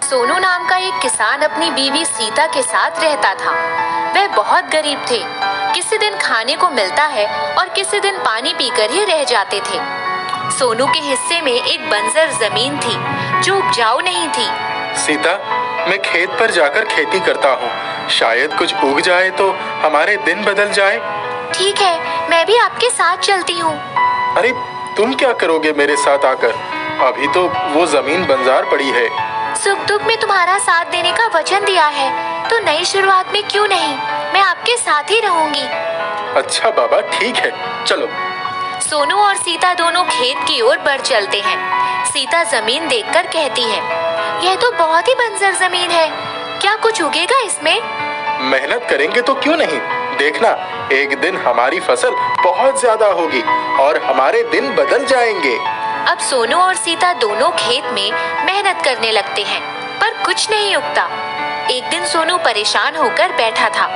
सोनू नाम का एक किसान अपनी बीवी सीता के साथ रहता था। वह बहुत गरीब थे। किसी दिन खाने को मिलता है और किसी दिन पानी पीकर ही रह जाते थे। सोनू के हिस्से में एक बंजर जमीन थी जो उपजाऊ नहीं थी। सीता, मैं खेत पर जाकर खेती करता हूँ। शायद कुछ उग जाए तो हमारे दिन बदल जाए। ठीक है, मैं भी आपके साथ चलती हूँ। अरे, तुम क्या करोगे मेरे साथ आकर? अभी तो वो जमीन बंजार पड़ी है। सुख दुख में तुम्हारा साथ देने का वचन दिया है, तो नई शुरुआत में क्यों नहीं, मैं आपके साथ ही रहूंगी। अच्छा बाबा, ठीक है, चलो। सोनू और सीता दोनों खेत की ओर बढ़ चलते हैं। सीता जमीन देखकर कहती है, यह तो बहुत ही बंजर जमीन है, क्या कुछ उगेगा इसमें? मेहनत करेंगे तो क्यों नहीं। देखना, एक दिन हमारी फसल बहुत ज्यादा होगी और हमारे दिन बदल जाएंगे। अब सोनू और सीता दोनों खेत में मेहनत करने लगते हैं, पर कुछ नहीं उगता। एक दिन सोनू परेशान होकर बैठा था,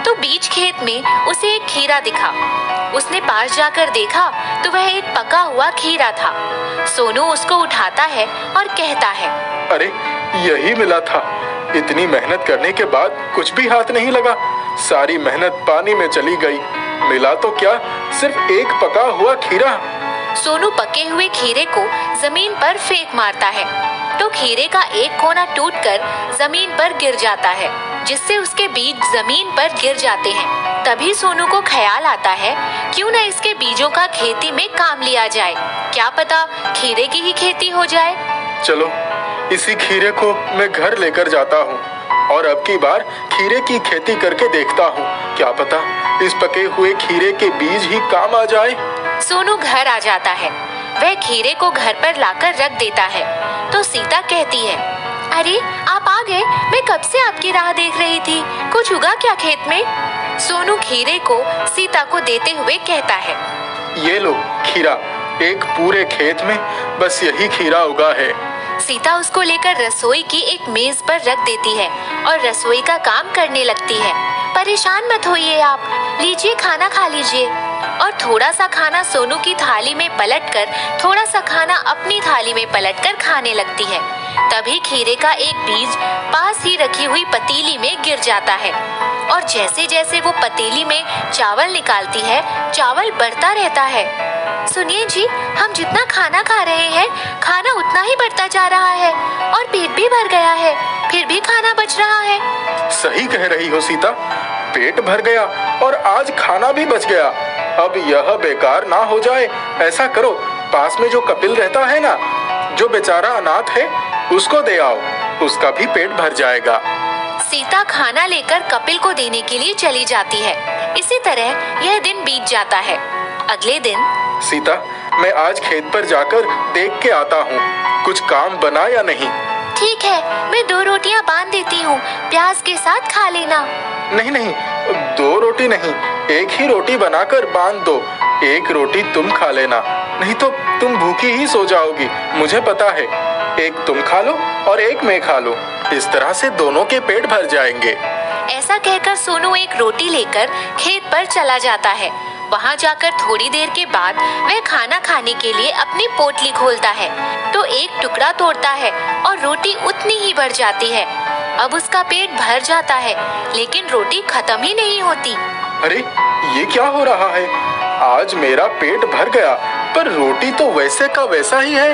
तो बीच खेत में उसे एक खीरा दिखा। उसने पास जाकर देखा तो वह एक पका हुआ खीरा था। सोनू उसको उठाता है और कहता है, अरे, यही मिला था। इतनी मेहनत करने के बाद कुछ भी हाथ नहीं लगा। सारी मेहनत पानी में चली गई। मिला तो क्या, सिर्फ एक पका हुआ खीरा। सोनू पके हुए खीरे को जमीन पर फेंक मारता है, तो खीरे का एक कोना टूटकर जमीन पर गिर जाता है, जिससे उसके बीज जमीन पर गिर जाते हैं। तभी सोनू को ख्याल आता है, क्यों न इसके बीजों का खेती में काम लिया जाए, क्या पता खीरे की ही खेती हो जाए। चलो, इसी खीरे को मैं घर लेकर जाता हूँ और अब की बार खीरे की खेती करके देखता हूँ। क्या पता इस पके हुए खीरे के बीज ही काम आ जाए। सोनू घर आ जाता है। वह खीरे को घर पर लाकर रख देता है, तो सीता कहती है, अरे आप आ गए, मैं कब से आपकी राह देख रही थी। कुछ उगा क्या खेत में? सोनू खीरे को सीता को देते हुए कहता है, ये लो खीरा, एक पूरे खेत में बस यही खीरा उगा है। सीता उसको लेकर रसोई की एक मेज पर रख देती है और रसोई का काम करने लगती है। परेशान मत होइए आप, लीजिए खाना खा लीजिए। और थोड़ा सा खाना सोनू की थाली में पलटकर थोड़ा सा खाना अपनी थाली में पलटकर खाने लगती है। तभी खीरे का एक बीज पास ही रखी हुई पतीली में गिर जाता है और जैसे जैसे वो पतीली में चावल निकालती है, चावल बढ़ता रहता है। सुनिए जी, हम जितना खाना खा रहे हैं, खाना उतना ही बढ़ता जा रहा है और पेट भी भर गया है, फिर भी खाना बच रहा है। सही कह रही हो सीता, पेट भर गया और आज खाना भी बच गया। अब यह बेकार ना हो जाए। ऐसा करो, पास में जो कपिल रहता है ना, जो बेचारा अनाथ है, उसको दे आओ, उसका भी पेट भर जाएगा। सीता खाना लेकर कपिल को देने के लिए चली जाती है। इसी तरह यह दिन बीत जाता है। अगले दिन, सीता, मैं आज खेत पर जाकर देख के आता हूँ, कुछ काम बना या नहीं। ठीक है, मैं 2 रोटियां बांध देती हूँ, प्याज के साथ खा लेना। नहीं नहीं, 2 रोटी नहीं, एक ही रोटी बनाकर बांध दो। एक रोटी तुम खा लेना, नहीं तो तुम भूखी ही सो जाओगी, मुझे पता है। एक तुम खा लो और एक मैं खा लूं, इस तरह से दोनों के पेट भर जाएंगे। ऐसा कहकर सोनू एक रोटी लेकर खेत पर चला जाता है। वहाँ जाकर थोड़ी देर के बाद वह खाना खाने के लिए अपनी पोटली खोलता है, तो एक टुकड़ा तोड़ता है और रोटी उतनी ही बढ़ जाती है। अब उसका पेट भर जाता है, लेकिन रोटी खत्म ही नहीं होती। अरे, ये क्या हो रहा है? आज मेरा पेट भर गया, पर रोटी तो वैसे का वैसा ही है।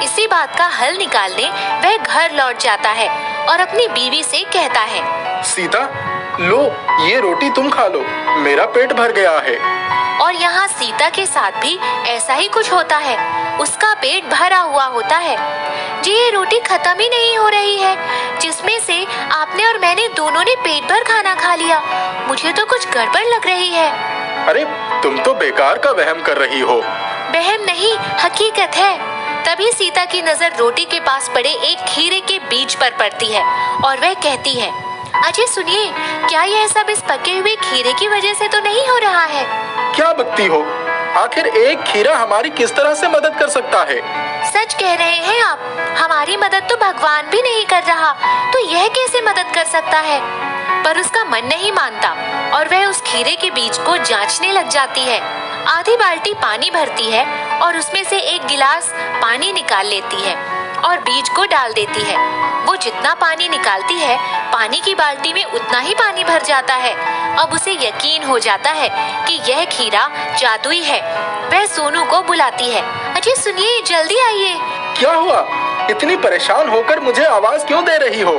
इसी बात का हल निकालने वह घर लौट जाता है और अपनी बीवी से कहता है, सीता, लो ये रोटी तुम खा लो, मेरा पेट भर गया है। और यहाँ सीता के साथ भी ऐसा ही कुछ होता है। उसका पेट भरा हुआ होता है। जी, ये रोटी खत्म ही नहीं हो रही है, जिसमें से आपने और मैंने दोनों ने पेट भर खाना खा लिया। मुझे तो कुछ गड़बड़ लग रही है। अरे, तुम तो बेकार का वहम कर रही हो। वहम नहीं, हकीकत है। तभी सीता की नजर रोटी के पास पड़े एक खीरे के बीज पर पड़ती है और वह कहती है, अजय सुनिए, क्या यह सब इस पके हुए खीरे की वजह से तो नहीं हो रहा है? क्या बकती हो? आखिर एक खीरा हमारी किस तरह से मदद कर सकता है? सच कह रहे हैं आप, हमारी मदद तो भगवान भी नहीं कर रहा, तो यह कैसे मदद कर सकता है? पर उसका मन नहीं मानता और वह उस खीरे के बीज को जांचने लग जाती है। आधी बाल्टी पानी भरती है और उसमें से 1 गिलास पानी निकाल लेती है और बीज को डाल देती है। वो जितना पानी निकालती है, पानी की बाल्टी में उतना ही पानी भर जाता है। अब उसे यकीन हो जाता है कि यह खीरा जादुई है। वह सोनू को बुलाती है, अजय सुनिए, जल्दी आइए। क्या हुआ? इतनी परेशान होकर मुझे आवाज क्यों दे रही हो?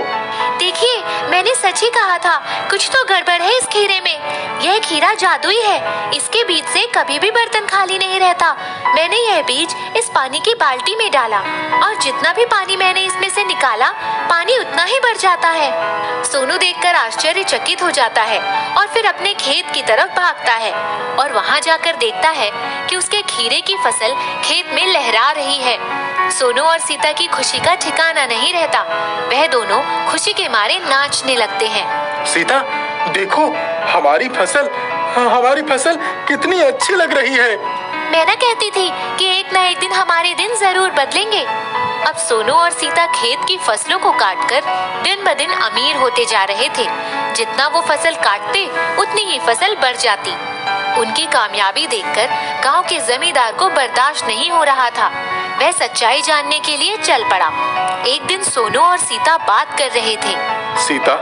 देखिए, मैंने सच ही कहा था, कुछ तो गड़बड़ है इस खीरे में। यह खीरा जादुई है। इसके बीज से कभी भी बर्तन खाली नहीं रहता। मैंने यह बीज इस पानी की बाल्टी में डाला और जितना भी पानी मैंने इसमें से निकाला, पानी उतना ही बढ़ जाता है। सोनू देखकर आश्चर्यचकित हो जाता है और फिर अपने खेत की तरफ भागता है और वहाँ जाकर देखता है कि उसके खीरे की फसल खेत में लहरा रही है। सोनू और सीता की खुशी का ठिकाना नहीं रहता। वह दोनों खुशी के मारे नाचने लगते हैं। सीता, देखो, हमारी फसल कितनी अच्छी लग रही है। मैं ना कहती थी कि एक ना एक दिन हमारे दिन जरूर बदलेंगे। अब सोनू और सीता खेत की फसलों को काटकर दिन ब दिन अमीर होते जा रहे थे। जितना वो फसल काटते, उतनी ही फसल बढ़ जाती। उनकी कामयाबी देखकर गांव के जमींदार को बर्दाश्त नहीं हो रहा था। वह सच्चाई जानने के लिए चल पड़ा। एक दिन सोनू और सीता बात कर रहे थे। सीता,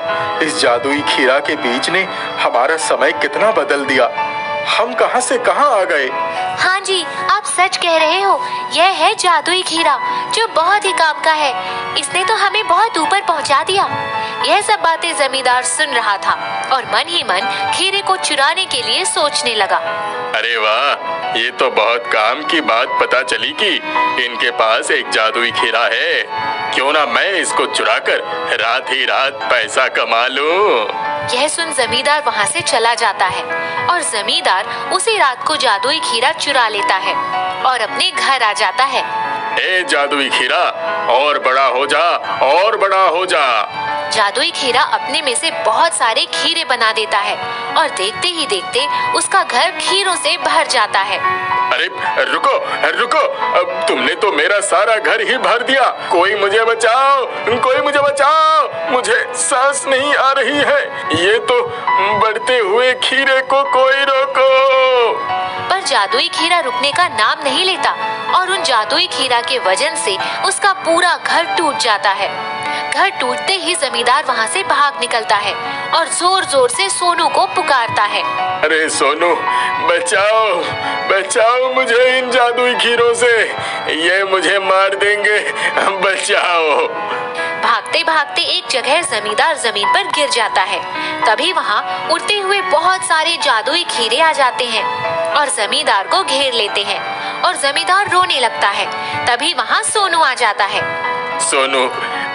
इस जादुई खीरा के बीज ने हमारा समय कितना बदल दिया। हम कहां से कहां आ गए। हाँ जी, आप सच कह रहे हो। यह है जादुई खीरा, जो बहुत ही काम का है। इसने तो हमें बहुत ऊपर पहुंचा दिया। यह सब बातें जमींदार सुन रहा था और मन ही मन खीरे को चुराने के लिए सोचने लगा। अरे वाह, ये तो बहुत काम की बात पता चली कि इनके पास एक जादुई खीरा है। क्यों ना मैं इसको चुराकर रात ही रात पैसा कमा लूं। यह सुन जमींदार वहाँ से चला जाता है और जमींदार उसी रात को जादुई खीरा चुरा लेता है और अपने घर आ जाता है। ए जादुई खीरा, और बड़ा हो जा, और बड़ा हो जा। जादुई खीरा अपने में से बहुत सारे खीरे बना देता है और देखते ही देखते उसका घर खीरों से भर जाता है। अरे रुको रुको, अब तुमने तो मेरा सारा घर ही भर दिया। कोई मुझे बचाओ, कोई मुझे बचाओ, मुझे सांस नहीं आ रही है। ये तो बढ़ते हुए खीरे को कोई रोको। पर जादुई खीरा रुकने का नाम नहीं लेता और उन जादुई खीरा के वजन से उसका पूरा घर टूट जाता है। घर टूटते ही जमींदार वहाँ से भाग निकलता है और जोर जोर से सोनू को पुकारता है। अरे सोनू, बचाओ बचाओ मुझे इन जादुई खीरों से, ये मुझे मार देंगे, बचाओ। भागते भागते एक जगह जमींदार जमीन पर गिर जाता है। तभी वहाँ उड़ते हुए बहुत सारे जादुई खीरे आ जाते हैं और जमींदार को घेर लेते हैं और जमींदार रोने लगता है। तभी वहाँ सोनू आ जाता है। सोनू,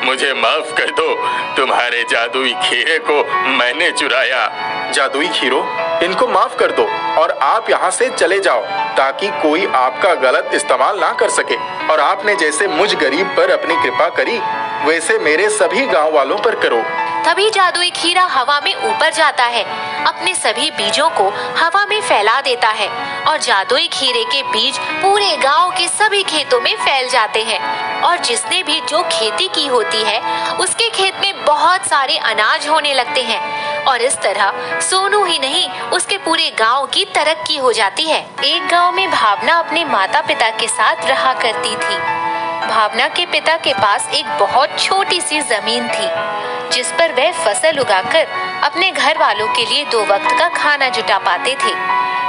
मुझे माफ कर दो, तुम्हारे जादुई खीरे को मैंने चुराया। जादुई खीरो, इनको माफ कर दो और आप यहाँ से चले जाओ ताकि कोई आपका गलत इस्तेमाल ना कर सके। और आपने जैसे मुझ गरीब पर अपनी कृपा करी, वैसे मेरे सभी गांव वालों पर करो। तभी जादुई खीरा हवा में ऊपर जाता है, अपने सभी बीजों को हवा में फैला देता है और जादुई खीरे के बीज पूरे गांव के सभी खेतों में फैल जाते हैं और जिसने भी जो खेती की होती है, उसके खेत में बहुत सारे अनाज होने लगते हैं और इस तरह सोनू ही नहीं, उसके पूरे गांव की तरक्की हो जाती है। एक गांव में भावना अपने माता पिता के साथ रहा करती थी। भावना के पिता के पास एक बहुत छोटी सी जमीन थी, जिस पर वह फसल उगाकर अपने घर वालों के लिए 2 वक्त का खाना जुटा पाते थे।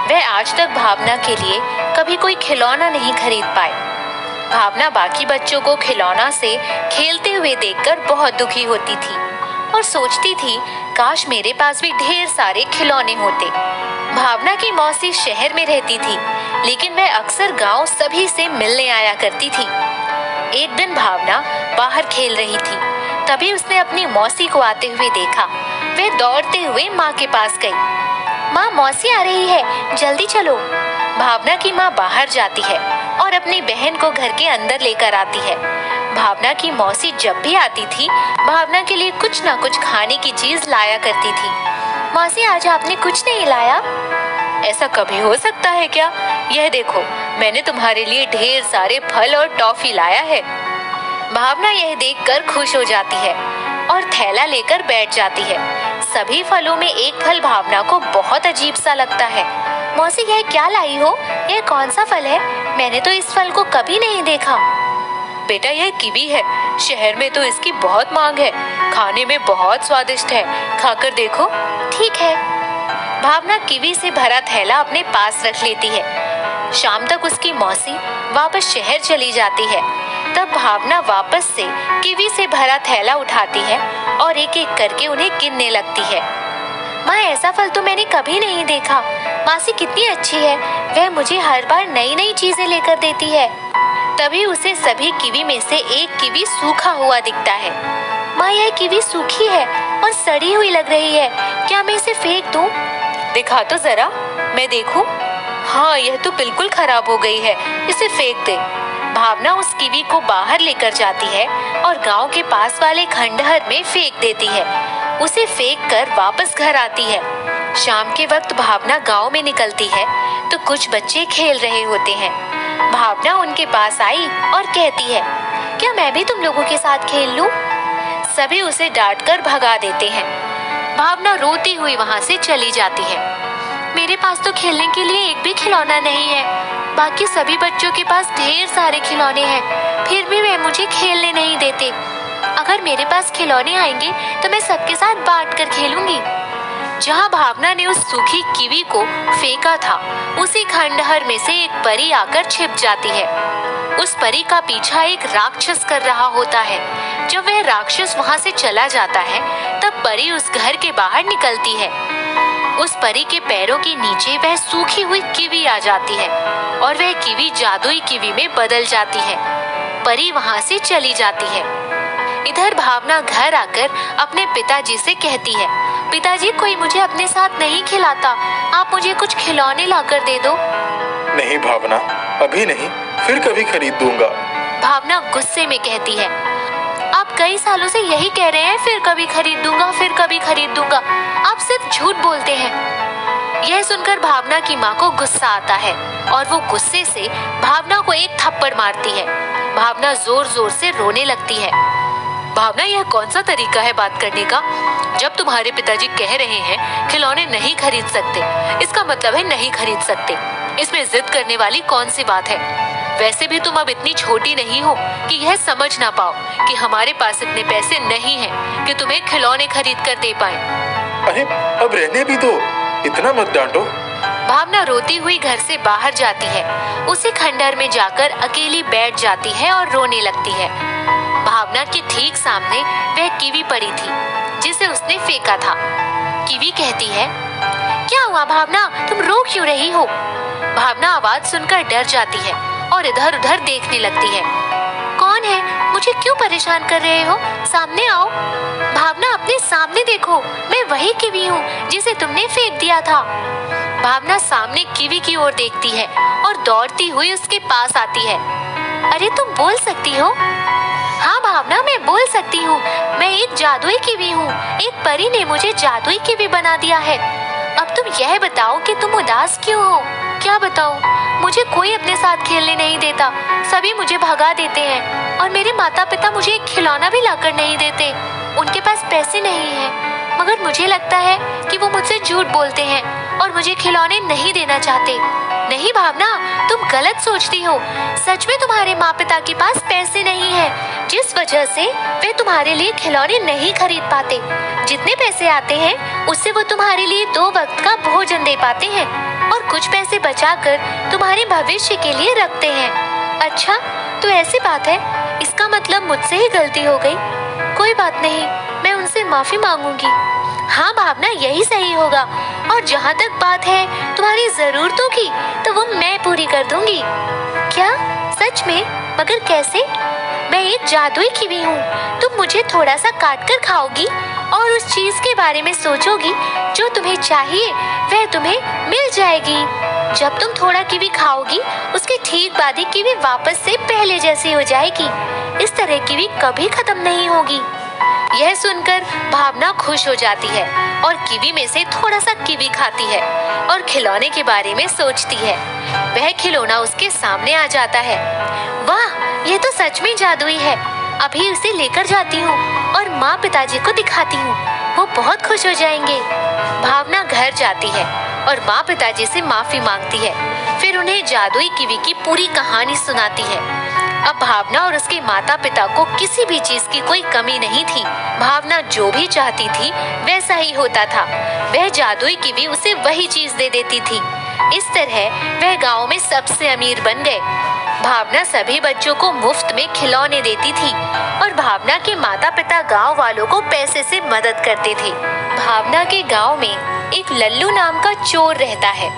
वह आज तक भावना के लिए कभी कोई खिलौना नहीं खरीद पाए। भावना बाकी बच्चों को खिलौना से खेलते हुए देखकर बहुत दुखी होती थी और सोचती थी, काश मेरे पास भी ढेर सारे खिलौने होते। भावना की मौसी शहर में रहती थी, लेकिन वह अक्सर गांव सभी से मिलने आया करती थी। एक दिन भावना बाहर खेल रही थी, तभी उसने अपनी मौसी को आते हुए देखा। वह दौड़ते हुए माँ के पास गई। माँ, मौसी आ रही है, जल्दी चलो। भावना की माँ बाहर जाती है और अपनी बहन को घर के अंदर लेकर आती है। भावना की मौसी जब भी आती थी, भावना के लिए कुछ ना कुछ खाने की चीज लाया करती थी। मौसी, आज आपने कुछ नहीं लाया? ऐसा कभी हो सकता है क्या? यह देखो, मैंने तुम्हारे लिए ढेर सारे फल और टॉफी लाया है। भावना यह देखकर खुश हो जाती है और थैला लेकर बैठ जाती है। सभी फलों में एक फल भावना को बहुत अजीब सा लगता है। मौसी, यह क्या लाई हो? यह कौन सा फल है? मैंने तो इस फल को कभी नहीं देखा। बेटा यह कीवी है, शहर में तो इसकी बहुत मांग है, खाने में बहुत स्वादिष्ट है, खाकर देखो। ठीक है। भावना कीवी से भरा थैला अपने पास रख लेती है। शाम तक उसकी मौसी वापस शहर चली जाती है। तब भावना वापस से कीवी से भरा थैला उठाती है और एक एक करके उन्हें गिनने लगती है। माँ, ऐसा फल तो मैंने कभी नहीं देखा। मासी कितनी अच्छी है, वह मुझे हर बार नई नई चीजें लेकर देती है। तभी उसे सभी कीवी में से एक कीवी सूखा हुआ दिखता है। माँ, यह कीवी सूखी है और सड़ी हुई लग रही है, क्या मैं इसे फेंक दूं? दिखा तो जरा, मैं देखूं। हाँ, यह तो बिल्कुल खराब हो गई है, इसे फेंक दे। भावना उस कीवी को बाहर लेकर जाती है और गांव के पास वाले खंडहर में फेंक देती है। उसे फेंक कर वापस घर आती है। शाम के वक्त भावना गांव में निकलती है तो कुछ बच्चे खेल रहे होते हैं। भावना उनके पास आई और कहती है, क्या मैं भी तुम लोगों के साथ खेल लूं? सभी उसे डांटकर भगा देते हैं। भावना रोती हुई वहां से चली जाती है। मेरे पास तो खेलने के लिए एक भी खिलौना नहीं है। बाकी सभी बच्चों के पास ढेर सारे खिलौने हैं, फिर भी वे मुझे खेलने नहीं देते। अगर मेरे पास खिलौने आएंगे तो मैं सबके साथ बांट कर खेलूंगी। जहाँ भावना ने उस सूखी कीवी को फेंका था, उसी खंडहर में से एक परी आकर छिप जाती है। उस परी का पीछा एक राक्षस कर रहा होता है। जब वह राक्षस वहाँ से चला जाता है, तब परी उस घर के बाहर निकलती है। उस परी के पैरों के नीचे वह सूखी हुई कीवी आ जाती है और वह कीवी जादुई कीवी में बदल जाती है। परी वहाँ से चली जाती है। इधर भावना घर आकर अपने पिताजी से कहती है, पिताजी, कोई मुझे अपने साथ नहीं खिलाता, आप मुझे कुछ खिलौने लाकर दे दो। नहीं भावना, अभी नहीं, फिर कभी खरीद दूंगा। भावना गुस्से में कहती है, आप कई सालों से यही कह रहे हैं, फिर कभी खरीद दूंगा, फिर कभी खरीद दूंगा। आप सिर्फ झूठ बोलते हैं। यह सुनकर भावना की माँ को गुस्सा आता है और वो गुस्से से भावना को एक थप्पड़ मारती है। भावना जोर जोर से रोने लगती है। भावना, यह कौन सा तरीका है बात करने का? जब तुम्हारे पिताजी कह रहे हैं खिलौने नहीं खरीद सकते, इसका मतलब है नहीं खरीद सकते। इसमें जिद करने वाली कौन सी बात है? वैसे भी तुम अब इतनी छोटी नहीं हो कि यह समझ ना पाओ कि हमारे पास इतने पैसे नहीं हैं कि तुम्हें खिलौने खरीद कर दे पाए। अरे अब रहने भी दो, इतना मत डांटो। भावना रोती हुई घर से बाहर जाती है। उसी खंडहर में जाकर अकेली बैठ जाती है और रोने लगती है। भावना के ठीक सामने वह कीवी पड़ी थी जिसे उसने फेंका था। कीवी कहती है, क्या हुआ भावना, तुम रो क्यों रही हो? भावना आवाज सुनकर डर जाती है और इधर उधर देखने लगती है। कौन है? मुझे क्यों परेशान कर रहे हो? सामने आओ। भावना, अपने सामने देखो, मैं वही कीवी हूँ जिसे तुमने फेंक दिया था। भावना सामने कीवी की ओर देखती है और दौड़ती हुई उसके पास आती है। अरे तुम बोल सकती हो? हाँ भावना, मैं बोल सकती हूँ। मैं एक जादुई कीवी हूँ। एक परी ने मुझे जादुई कीवी बना दिया है। अब तुम यह बताओ कि तुम उदास क्यों हो? क्या बताऊं? मुझे कोई अपने साथ खेलने नहीं देता, सभी मुझे भगा देते हैं और मेरे माता पिता मुझे एक खिलौना भी लाकर नहीं देते। उनके पास पैसे नहीं हैं, मगर मुझे लगता है कि वो मुझसे झूठ बोलते हैं और मुझे खिलौने नहीं देना चाहते। नहीं भावना, तुम गलत सोचती हो। सच में तुम्हारे माँ पिता के पास पैसे नहीं हैं, जिस वजह से वे तुम्हारे लिए खिलौने नहीं खरीद पाते। जितने पैसे आते हैं उससे वो तुम्हारे लिए 2 वक्त का भोजन दे पाते हैं और कुछ पैसे बचाकर तुम्हारे भविष्य के लिए रखते हैं। अच्छा, तो ऐसी बात है, इसका मतलब मुझसे ही गलती हो गई। कोई बात नहीं, मैं उनसे माफी मांगूंगी। हाँ भावना, यही सही होगा। और जहाँ तक बात है तुम्हारी जरूरतों की, तो वो मैं पूरी कर दूंगी। क्या? सच में? मगर कैसे? मैं एक जादुई कीवी हूँ। तुम मुझे थोड़ा सा काट कर खाओगी और उस चीज के बारे में सोचोगी जो तुम्हें चाहिए, वह तुम्हें मिल जाएगी। जब तुम थोड़ा कीवी खाओगी, उसके ठीक बाद ही कीवी वापस से पहले जैसी हो जाएगी। इस तरह कीवी कभी खत्म नहीं होगी। यह सुनकर भावना खुश हो जाती है और कीवी में से थोड़ा सा कीवी खाती है और खिलौने के बारे में सोचती है। वह खिलौना उसके सामने आ जाता है। वाह, यह तो सच में जादुई है। अभी उसे लेकर जाती हूँ और माँ पिताजी को दिखाती हूँ, वो बहुत खुश हो जाएंगे। भावना घर जाती है और माँ पिताजी से माफी मांगती है। फिर उन्हें जादुई कीवी की पूरी कहानी सुनाती है। अब भावना और उसके माता पिता को किसी भी चीज की कोई कमी नहीं थी। भावना जो भी चाहती थी वैसा ही होता था। वह जादुई कीवी उसे वही चीज दे देती थी। इस तरह वह गांव में सबसे अमीर बन गए। भावना सभी बच्चों को मुफ्त में खिलौने देती थी और भावना के माता पिता गांव वालों को पैसे से मदद करते थे। भावना के गांव में एक लल्लू नाम का चोर रहता है।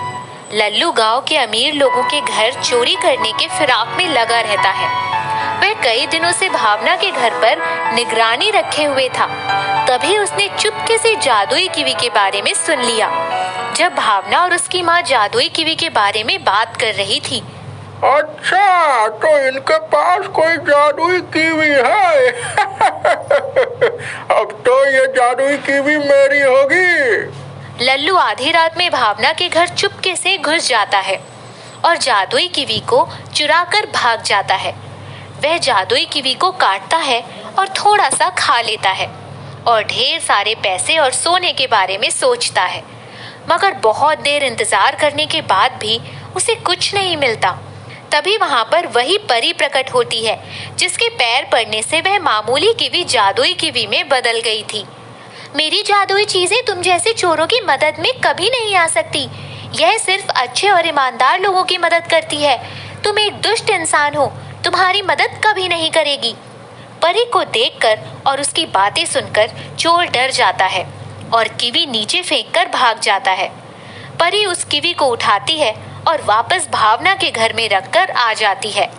लल्लू गांव के अमीर लोगों के घर चोरी करने के फिराक में लगा रहता है। वह कई दिनों से भावना के घर पर निगरानी रखे हुए था। तभी उसने चुपके से जादुई कीवी के बारे में सुन लिया। जब भावना और उसकी माँ जादुई कीवी के बारे में बात कर रही थी। अच्छा, तो इनके पास कोई जादुई कीवी है। अब तो ये जादुई कीवी मेरी होगी। लल्लू आधी रात में भावना के घर चुपके से घुस जाता है और जादुई कीवी को चुराकर भाग जाता है। वह जादुई कीवी को काटता है और थोड़ा सा खा लेता है और ढेर सारे पैसे और सोने के बारे में सोचता है। मगर बहुत देर इंतजार करने के बाद भी उसे कुछ नहीं मिलता। तभी वहां पर वही परी प्रकट होती है जिसके पैर पड़ने से वह मामूली कीवी जादुई कीवी में बदल गई थी। मेरी जादुई चीजें तुम जैसे चोरों की मदद में कभी नहीं आ सकती। यह सिर्फ अच्छे और ईमानदार लोगों की मदद करती है। तुम एक दुष्ट इंसान हो, तुम्हारी मदद कभी नहीं करेगी। परी को देखकर और उसकी बातें सुनकर चोर डर जाता है और कीवी नीचे फेंककर भाग जाता है। परी उस कीवी को उठाती है और वापस भावना के घर में रखकर आ जाती है।